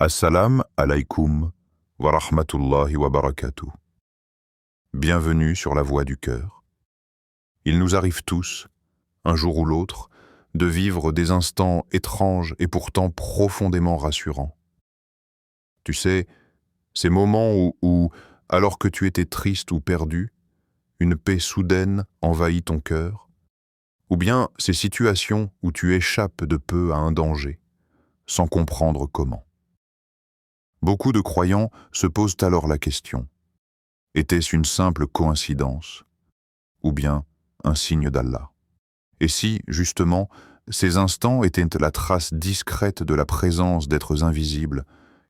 Assalam alaykoum wa rahmatullahi wa barakatuh. Bienvenue sur la voie du cœur. Il nous arrive tous, un jour ou l'autre, de vivre des instants étranges et pourtant profondément rassurants. Tu sais, ces moments où, alors que tu étais triste ou perdu, une paix soudaine envahit ton cœur, ou bien ces situations où tu échappes de peu à un danger, sans comprendre comment. Beaucoup de croyants se posent alors la question: était-ce une simple coïncidence, ou bien un signe d'Allah? Et si, justement, ces instants étaient la trace discrète de la présence d'êtres invisibles,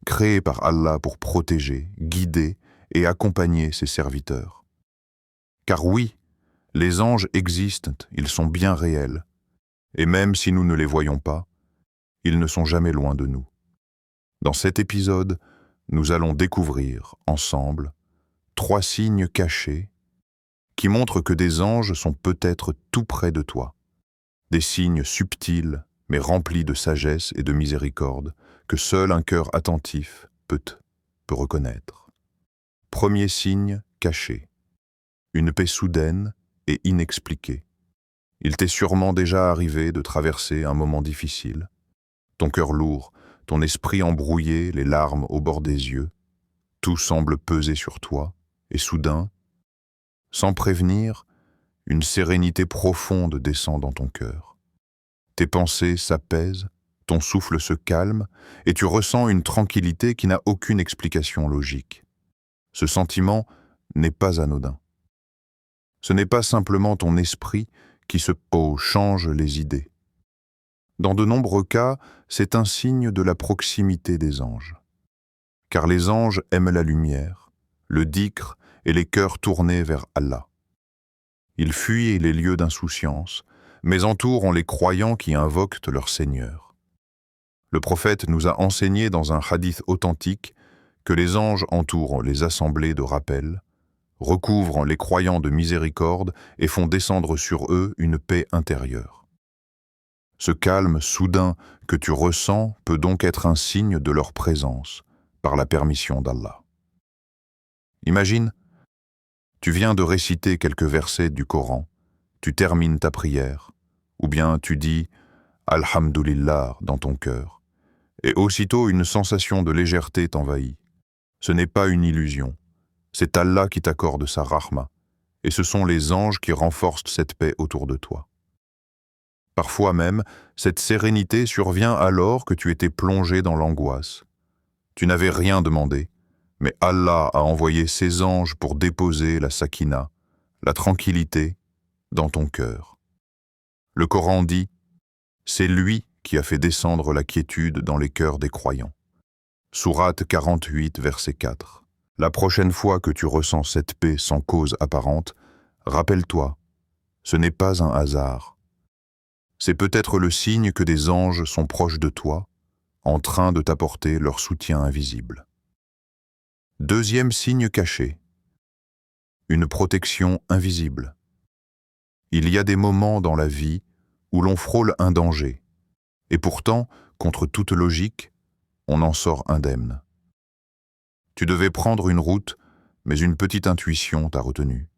créés par Allah pour protéger, guider et accompagner ses serviteurs? Car oui, les anges existent, ils sont bien réels, et même si nous ne les voyons pas, ils ne sont jamais loin de nous. Dans cet épisode, nous allons découvrir, ensemble, 3 signes cachés qui montrent que des anges sont peut-être tout près de toi. Des signes subtils, mais remplis de sagesse et de miséricorde, que seul un cœur attentif peut reconnaître. Premier signe caché. Une paix soudaine et inexpliquée. Il t'est sûrement déjà arrivé de traverser un moment difficile. Ton cœur lourd, ton esprit embrouillé, les larmes au bord des yeux. Tout semble peser sur toi, et soudain, sans prévenir, une sérénité profonde descend dans ton cœur. Tes pensées s'apaisent, ton souffle se calme, et tu ressens une tranquillité qui n'a aucune explication logique. Ce sentiment n'est pas anodin. Ce n'est pas simplement ton esprit qui change les idées. Dans de nombreux cas, c'est un signe de la proximité des anges. Car les anges aiment la lumière, le dhikr et les cœurs tournés vers Allah. Ils fuient les lieux d'insouciance, mais entourent les croyants qui invoquent leur Seigneur. Le prophète nous a enseigné dans un hadith authentique que les anges entourent les assemblées de rappel, recouvrent les croyants de miséricorde et font descendre sur eux une paix intérieure. Ce calme soudain que tu ressens peut donc être un signe de leur présence, par la permission d'Allah. Imagine, tu viens de réciter quelques versets du Coran, tu termines ta prière, ou bien tu dis « Alhamdulillah » dans ton cœur, et aussitôt une sensation de légèreté t'envahit. Ce n'est pas une illusion, c'est Allah qui t'accorde sa rahma, et ce sont les anges qui renforcent cette paix autour de toi. Parfois même, cette sérénité survient alors que tu étais plongé dans l'angoisse. Tu n'avais rien demandé, mais Allah a envoyé ses anges pour déposer la sakina, la tranquillité, dans ton cœur. Le Coran dit « C'est lui qui a fait descendre la quiétude dans les cœurs des croyants ». Sourate 48, verset 4. La prochaine fois que tu ressens cette paix sans cause apparente, rappelle-toi, ce n'est pas un hasard. C'est peut-être le signe que des anges sont proches de toi, en train de t'apporter leur soutien invisible. Deuxième signe caché. Une protection invisible. Il y a des moments dans la vie où l'on frôle un danger, et pourtant, contre toute logique, on en sort indemne. Tu devais prendre une route, mais une petite intuition t'a retenu.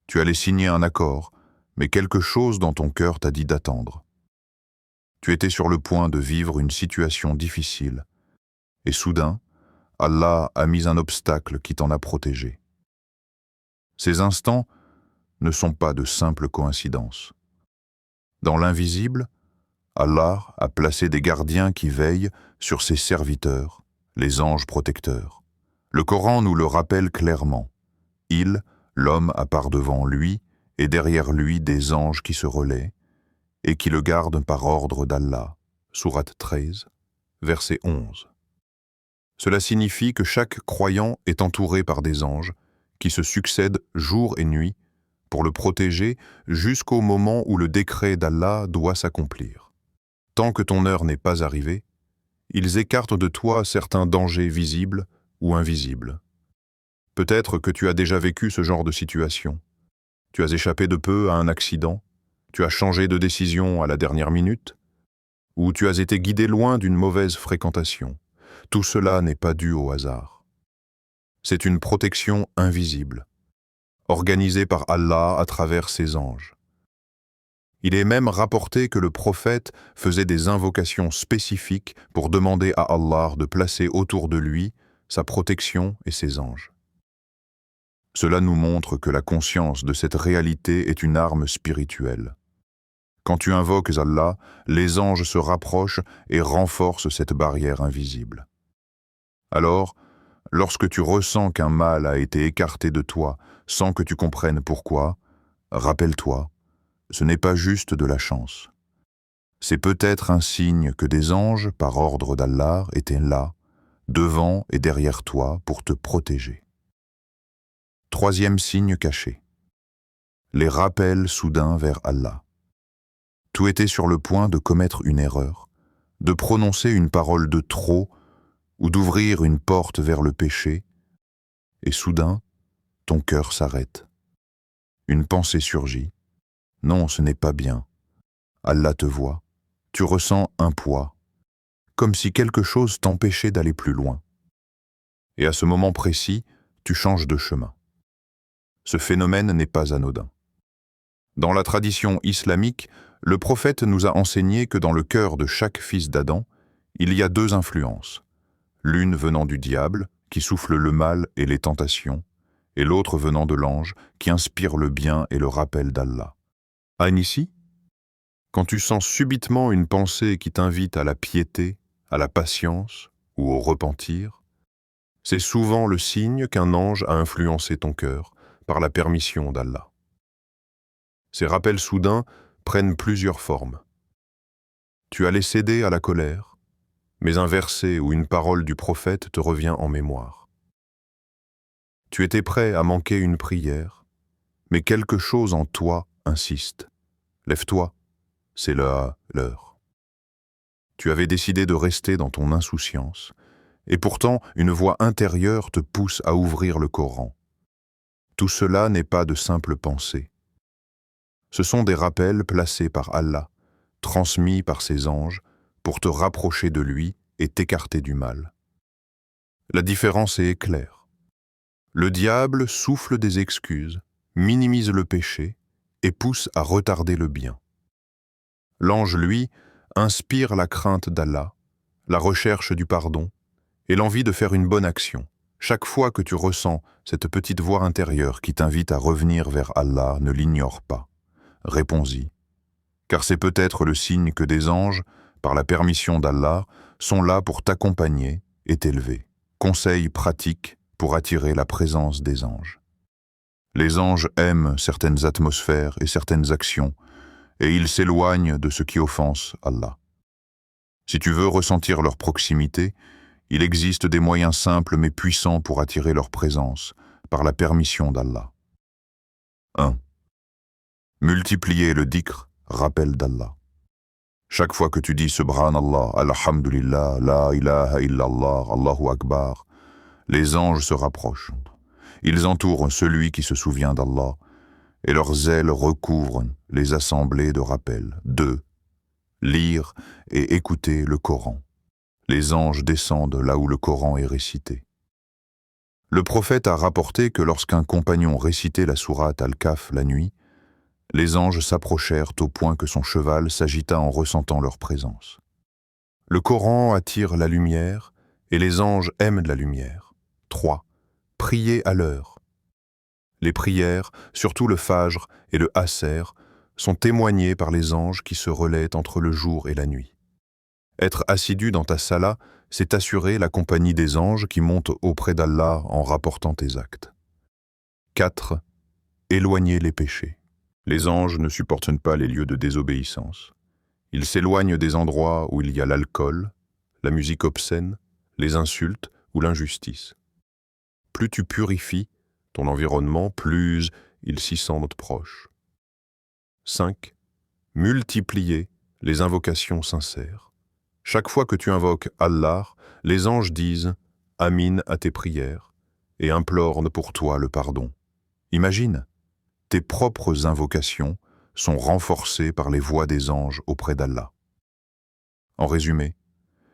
Tu allais signer un accord, mais quelque chose dans ton cœur t'a dit d'attendre. Tu étais sur le point de vivre une situation difficile, et soudain, Allah a mis un obstacle qui t'en a protégé. Ces instants ne sont pas de simples coïncidences. Dans l'invisible, Allah a placé des gardiens qui veillent sur ses serviteurs, les anges protecteurs. Le Coran nous le rappelle clairement. L'homme a par devant lui, et derrière lui des anges qui se relaient, et qui le gardent par ordre d'Allah. Sourate 13, verset 11. Cela signifie que chaque croyant est entouré par des anges qui se succèdent jour et nuit pour le protéger jusqu'au moment où le décret d'Allah doit s'accomplir. Tant que ton heure n'est pas arrivée, ils écartent de toi certains dangers visibles ou invisibles. Peut-être que tu as déjà vécu ce genre de situation. Tu as échappé de peu à un accident, tu as changé de décision à la dernière minute, ou tu as été guidé loin d'une mauvaise fréquentation. Tout cela n'est pas dû au hasard. C'est une protection invisible, organisée par Allah à travers ses anges. Il est même rapporté que le prophète faisait des invocations spécifiques pour demander à Allah de placer autour de lui sa protection et ses anges. Cela nous montre que la conscience de cette réalité est une arme spirituelle. Quand tu invoques Allah, les anges se rapprochent et renforcent cette barrière invisible. Alors, lorsque tu ressens qu'un mal a été écarté de toi sans que tu comprennes pourquoi, rappelle-toi, ce n'est pas juste de la chance. C'est peut-être un signe que des anges, par ordre d'Allah, étaient là, devant et derrière toi pour te protéger. Troisième signe caché. Les rappels soudains vers Allah. Tu étais sur le point de commettre une erreur, de prononcer une parole de trop ou d'ouvrir une porte vers le péché, et soudain, ton cœur s'arrête. Une pensée surgit. Non, ce n'est pas bien. Allah te voit. Tu ressens un poids, comme si quelque chose t'empêchait d'aller plus loin. Et à ce moment précis, tu changes de chemin. Ce phénomène n'est pas anodin. Dans la tradition islamique, le prophète nous a enseigné que dans le cœur de chaque fils d'Adam, il y a deux influences, l'une venant du diable, qui souffle le mal et les tentations, et l'autre venant de l'ange, qui inspire le bien et le rappel d'Allah. Ici, quand tu sens subitement une pensée qui t'invite à la piété, à la patience ou au repentir, c'est souvent le signe qu'un ange a influencé ton cœur par la permission d'Allah. Ces rappels soudains prennent plusieurs formes. Tu allais céder à la colère, mais un verset ou une parole du prophète te revient en mémoire. Tu étais prêt à manquer une prière, mais quelque chose en toi insiste. Lève-toi, c'est l'heure. Tu avais décidé de rester dans ton insouciance, et pourtant une voix intérieure te pousse à ouvrir le Coran. Tout cela n'est pas de simples pensées. Ce sont des rappels placés par Allah, transmis par ses anges, pour te rapprocher de lui et t'écarter du mal. La différence est claire. Le diable souffle des excuses, minimise le péché et pousse à retarder le bien. L'ange, lui, inspire la crainte d'Allah, la recherche du pardon et l'envie de faire une bonne action. Chaque fois que tu ressens cette petite voix intérieure qui t'invite à revenir vers Allah, ne l'ignore pas. Réponds-y, car c'est peut-être le signe que des anges, par la permission d'Allah, sont là pour t'accompagner et t'élever. Conseil pratique pour attirer la présence des anges. Les anges aiment certaines atmosphères et certaines actions, et ils s'éloignent de ce qui offense Allah. Si tu veux ressentir leur proximité, il existe des moyens simples mais puissants pour attirer leur présence, par la permission d'Allah. 1. Multiplier le dhikr, rappel d'Allah. Chaque fois que tu dis Subhanallah, Alhamdulillah, La ilaha illallah, Allahu Akbar, les anges se rapprochent. Ils entourent celui qui se souvient d'Allah, et leurs ailes recouvrent les assemblées de rappel. 2. Lire et écouter le Coran. Les anges descendent là où le Coran est récité. Le prophète a rapporté que lorsqu'un compagnon récitait la sourate Al-Kahf la nuit, les anges s'approchèrent au point que son cheval s'agita en ressentant leur présence. Le Coran attire la lumière et les anges aiment la lumière. 3. Prier à l'heure. Les prières, surtout le Fajr et le Asr, sont témoignées par les anges qui se relaient entre le jour et la nuit. Être assidu dans ta salat, c'est assurer la compagnie des anges qui montent auprès d'Allah en rapportant tes actes. 4. Éloigner les péchés. Les anges ne supportent pas les lieux de désobéissance. Ils s'éloignent des endroits où il y a l'alcool, la musique obscène, les insultes ou l'injustice. Plus tu purifies ton environnement, plus ils s'y sentent proches. 5. Multiplier les invocations sincères. Chaque fois que tu invoques Allah, les anges disent « Amin » à tes prières et implorent pour toi le pardon. Imagine, tes propres invocations sont renforcées par les voix des anges auprès d'Allah. En résumé,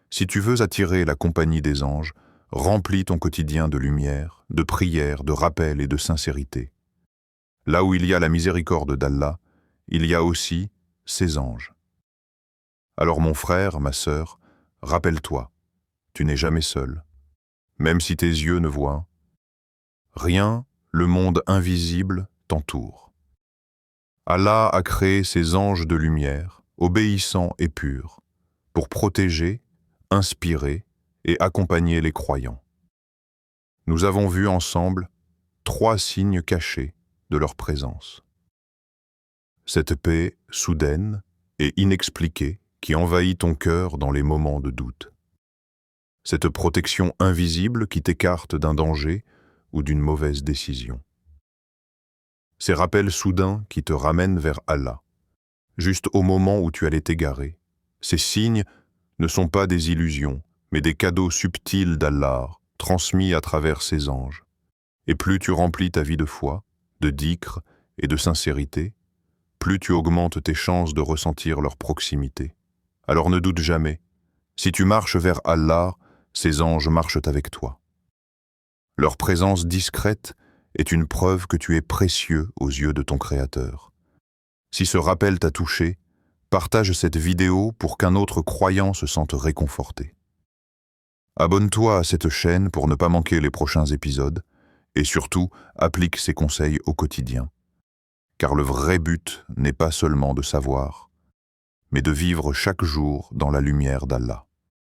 Si tu veux attirer la compagnie des anges, remplis ton quotidien de lumière, de prière, de rappel et de sincérité. Là où il y a la miséricorde d'Allah, il y a aussi ses anges. Alors mon frère, ma sœur, rappelle-toi, tu n'es jamais seul. Même si tes yeux ne voient rien, le monde invisible t'entoure. Allah a créé ses anges de lumière, obéissants et purs, pour protéger, inspirer et accompagner les croyants. Nous avons vu ensemble 3 signes cachés de leur présence. Cette paix soudaine et inexpliquée qui envahit ton cœur dans les moments de doute. Cette protection invisible qui t'écarte d'un danger ou d'une mauvaise décision. Ces rappels soudains qui te ramènent vers Allah, juste au moment où tu allais t'égarer. Ces signes ne sont pas des illusions, mais des cadeaux subtils d'Allah, transmis à travers ses anges. Et plus tu remplis ta vie de foi, de dhikr et de sincérité, plus tu augmentes tes chances de ressentir leur proximité. Alors ne doute jamais, si tu marches vers Allah, ces anges marchent avec toi. Leur présence discrète est une preuve que tu es précieux aux yeux de ton Créateur. Si ce rappel t'a touché, partage cette vidéo pour qu'un autre croyant se sente réconforté. Abonne-toi à cette chaîne pour ne pas manquer les prochains épisodes et surtout, applique ces conseils au quotidien. Car le vrai but n'est pas seulement de savoir, mais de vivre chaque jour dans la lumière d'Allah.